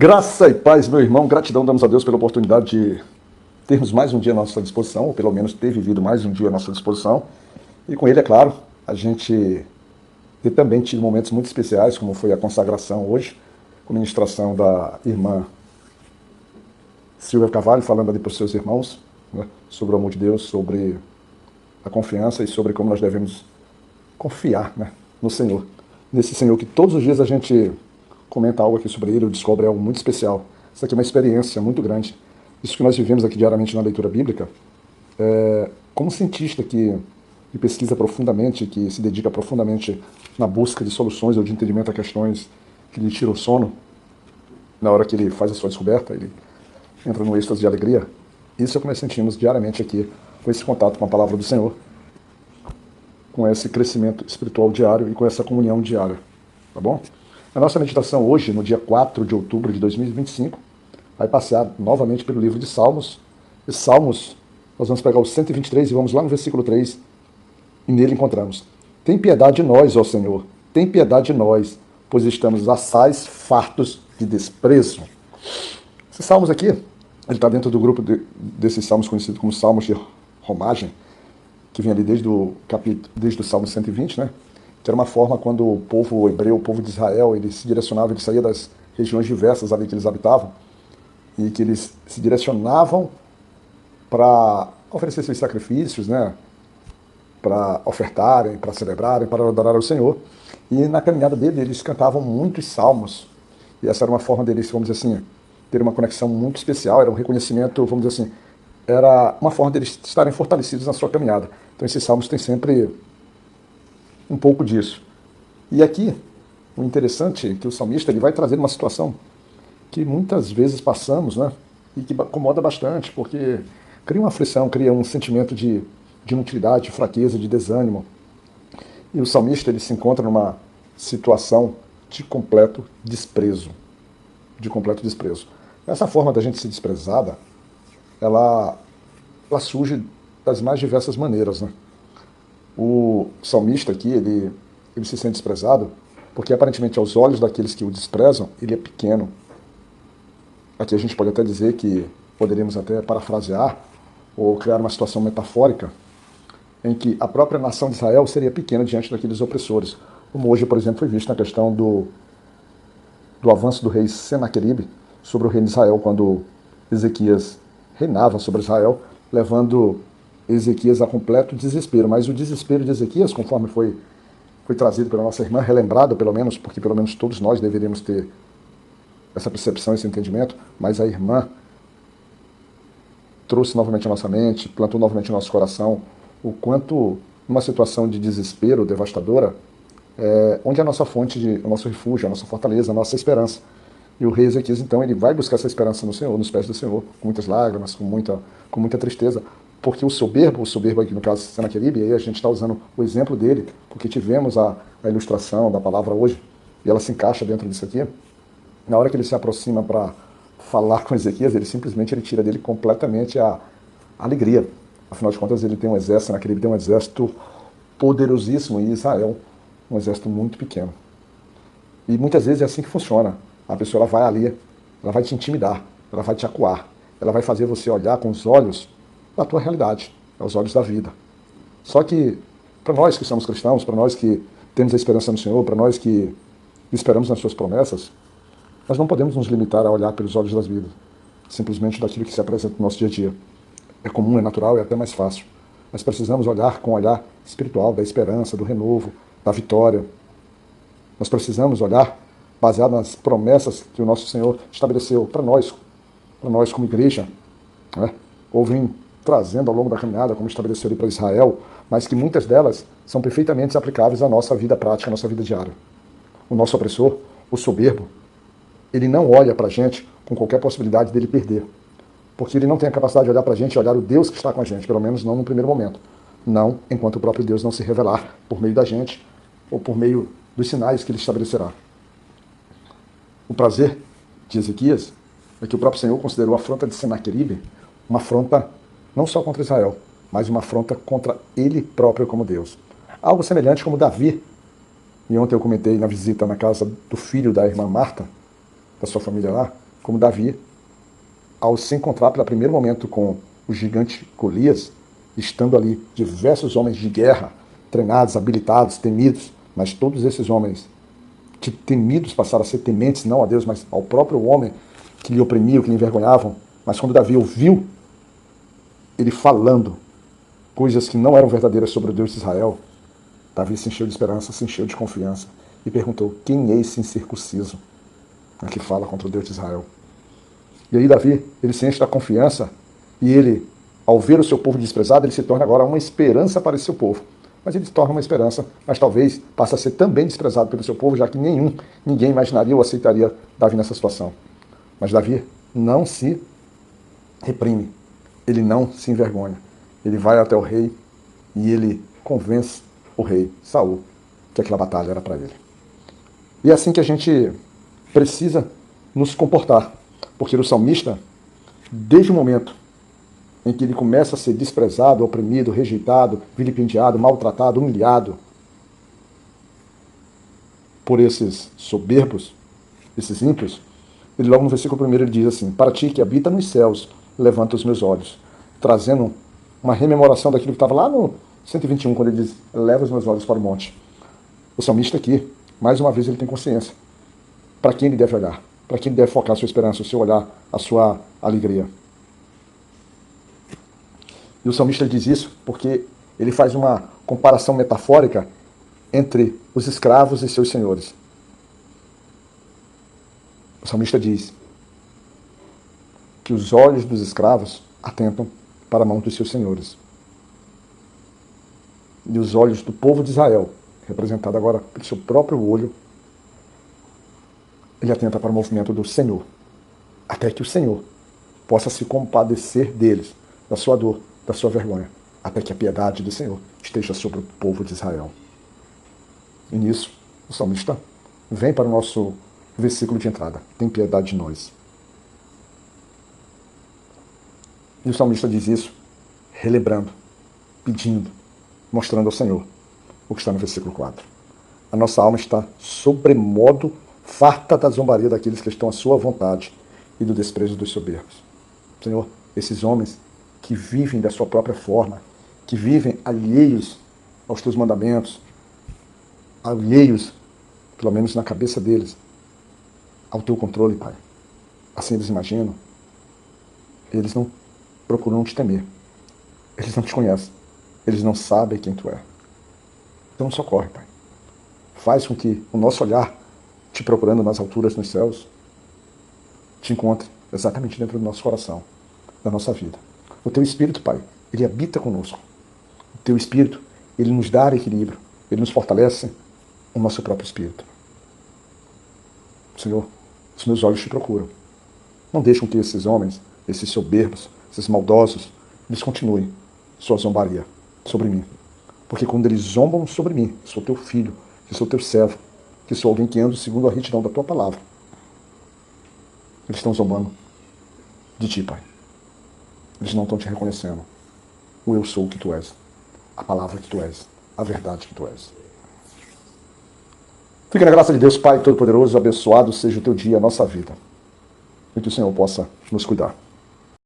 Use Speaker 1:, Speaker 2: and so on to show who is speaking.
Speaker 1: Graça e paz, meu irmão. Gratidão damos a Deus pela oportunidade de termos mais um dia à nossa disposição, ou pelo menos ter vivido mais um dia à nossa disposição. E com ele, é claro, a gente ter também tido momentos muito especiais, como foi a consagração hoje, com a ministração da irmã Silvia Carvalho, falando ali para os seus irmãos, né, sobre o amor de Deus, sobre a confiança e sobre como nós devemos confiar, né, no Senhor. Nesse Senhor que todos os dias a gente comenta algo aqui sobre ele, ou descobre algo muito especial. Isso aqui é uma experiência muito grande. Isso que nós vivemos aqui diariamente na leitura bíblica, como cientista que pesquisa profundamente, que se dedica profundamente na busca de soluções ou de entendimento a questões que lhe tiram o sono, na hora que ele faz a sua descoberta, ele entra num êxtase de alegria. Isso é o que nós sentimos diariamente aqui, com esse contato com a palavra do Senhor, com esse crescimento espiritual diário e com essa comunhão diária. Tá bom? A nossa meditação hoje, no dia 4 de outubro de 2025, vai passear novamente pelo livro de Salmos. E Salmos, nós vamos pegar o 123 e vamos lá no versículo 3, e nele encontramos: tem piedade de nós, ó Senhor, tem piedade de nós, pois estamos assaz fartos de desprezo. Esses salmos aqui, ele está dentro do grupo desses salmos conhecidos como salmos de romagem, que vem ali desde o Salmo 120, né? Que era uma forma quando o povo hebreu, o povo de Israel, ele se direcionava, ele saía das regiões diversas ali que eles habitavam, e que eles se direcionavam para oferecer seus sacrifícios, né? Para ofertarem, para celebrarem, para adorar ao Senhor. E na caminhada dele, eles cantavam muitos salmos. E essa era uma forma deles, vamos dizer assim, ter uma conexão muito especial, era um reconhecimento, vamos dizer assim, era uma forma deles estarem fortalecidos na sua caminhada. Então esses salmos têm sempre um pouco disso. E aqui, o interessante é que o salmista ele vai trazer uma situação que muitas vezes passamos, né? E que incomoda bastante, porque cria uma aflição, cria um sentimento de inutilidade, de fraqueza, de desânimo. E o salmista ele se encontra numa situação de completo desprezo. De completo desprezo. Essa forma da gente ser desprezada, ela surge das mais diversas maneiras, né? O salmista aqui, ele se sente desprezado porque aparentemente aos olhos daqueles que o desprezam, ele é pequeno. Aqui a gente pode até dizer que poderíamos até parafrasear ou criar uma situação metafórica em que a própria nação de Israel seria pequena diante daqueles opressores. Como hoje, por exemplo, foi visto na questão do avanço do rei Senaqueribe sobre o reino de Israel, quando Ezequias reinava sobre Israel, levando Ezequias a completo desespero. Mas o desespero de Ezequias, conforme foi trazido pela nossa irmã, relembrado pelo menos, porque pelo menos todos nós deveríamos ter essa percepção, esse entendimento, mas a irmã trouxe novamente a nossa mente, plantou novamente o nosso coração, o quanto numa situação de desespero devastadora, onde é a nossa fonte, o nosso refúgio, a nossa fortaleza, a nossa esperança. E o rei Ezequias, então, ele vai buscar essa esperança no Senhor, nos pés do Senhor, com muitas lágrimas, com muita tristeza, porque o soberbo aqui no caso Senaqueribe, aí a gente está usando o exemplo dele, porque tivemos a ilustração da palavra hoje, e ela se encaixa dentro disso aqui. Na hora que ele se aproxima para falar com Ezequias, ele simplesmente tira dele completamente a alegria. Afinal de contas, ele tem um exército, Senaqueribe tem um exército poderosíssimo, e Israel um exército muito pequeno. E muitas vezes é assim que funciona. A pessoa ela vai ali, ela vai te intimidar, ela vai te acuar, ela vai fazer você olhar com os olhos da tua realidade, aos olhos da vida. Só que, para nós que somos cristãos, para nós que temos a esperança no Senhor, para nós que esperamos nas suas promessas, nós não podemos nos limitar a olhar pelos olhos das vidas, simplesmente daquilo que se apresenta no nosso dia a dia. É comum, é natural, é até mais fácil. Mas precisamos olhar com um olhar espiritual, da esperança, do renovo, da vitória. Nós precisamos olhar baseado nas promessas que o nosso Senhor estabeleceu para nós como igreja, né? Ou vem trazendo ao longo da caminhada, como estabeleceu ali para Israel, mas que muitas delas são perfeitamente aplicáveis à nossa vida prática, à nossa vida diária. O nosso opressor, o soberbo, ele não olha para a gente com qualquer possibilidade dele perder, porque ele não tem a capacidade de olhar para a gente e olhar o Deus que está com a gente, pelo menos não no primeiro momento. Não enquanto o próprio Deus não se revelar por meio da gente ou por meio dos sinais que ele estabelecerá. O prazer de Ezequias é que o próprio Senhor considerou a afronta de Senaqueribe uma afronta não só contra Israel, mas uma afronta contra ele próprio como Deus. Algo semelhante como Davi, e ontem eu comentei na visita na casa do filho da irmã Marta, da sua família lá, como Davi, ao se encontrar pelo primeiro momento com o gigante Golias, estando ali diversos homens de guerra, treinados, habilitados, temidos, mas todos esses homens que temidos passaram a ser tementes, não a Deus, mas ao próprio homem que lhe oprimiam, que lhe envergonhavam. Mas quando Davi ouviu ele falando coisas que não eram verdadeiras sobre o Deus de Israel, Davi se encheu de esperança, se encheu de confiança e perguntou: quem é esse incircunciso que fala contra o Deus de Israel? E aí Davi, ele se enche da confiança e ele, ao ver o seu povo desprezado, ele se torna agora uma esperança para esse seu povo. Mas ele se torna uma esperança, mas talvez passe a ser também desprezado pelo seu povo, já que ninguém imaginaria ou aceitaria Davi nessa situação. Mas Davi não se reprime, ele não se envergonha. Ele vai até o rei e ele convence o rei Saul que aquela batalha era para ele. E é assim que a gente precisa nos comportar, porque o salmista, desde o momento em que ele começa a ser desprezado, oprimido, rejeitado, vilipendiado, maltratado, humilhado por esses soberbos, esses ímpios, ele logo no versículo 1 ele diz assim: para ti que habita nos céus, levanta os meus olhos, trazendo uma rememoração daquilo que estava lá no 121, quando ele diz: leva os meus olhos para o monte. O salmista aqui, mais uma vez, ele tem consciência para quem ele deve olhar, para quem ele deve focar a sua esperança, o seu olhar, a sua alegria. E o salmista diz isso porque ele faz uma comparação metafórica entre os escravos e seus senhores. O salmista diz que os olhos dos escravos atentam para a mão dos seus senhores. E os olhos do povo de Israel, representado agora pelo seu próprio olho, ele atenta para o movimento do Senhor, até que o Senhor possa se compadecer deles, da sua dor, da sua vergonha, até que a piedade do Senhor esteja sobre o povo de Israel. E nisso, o salmista vem para o nosso versículo de entrada: tem piedade de nós. E o salmista diz isso relembrando, pedindo, mostrando ao Senhor o que está no versículo 4. A nossa alma está sobremodo farta da zombaria daqueles que estão à sua vontade e do desprezo dos soberbos. Senhor, esses homens que vivem da sua própria forma, que vivem alheios aos teus mandamentos, alheios, pelo menos na cabeça deles, ao teu controle, Pai. Assim eles imaginam, eles não procuram te temer, eles não te conhecem, eles não sabem quem tu é. Então socorre, Pai. Faz com que o nosso olhar, te procurando nas alturas nos céus, te encontre exatamente dentro do nosso coração, da nossa vida. O teu Espírito, Pai, ele habita conosco. O teu Espírito, ele nos dá equilíbrio, ele nos fortalece o nosso próprio Espírito. Senhor, os meus olhos te procuram. Não deixam que esses homens, esses soberbos, esses maldosos, eles continuem sua zombaria sobre mim. Porque quando eles zombam sobre mim, que sou teu filho, que sou teu servo, que sou alguém que ando segundo a retidão da tua palavra, eles estão zombando de ti, Pai. Eles não estão te reconhecendo. O eu sou o que tu és, a palavra que tu és, a verdade que tu és. Fique na graça de Deus, Pai Todo-Poderoso, abençoado seja o teu dia, a nossa vida. E que o Senhor possa nos cuidar.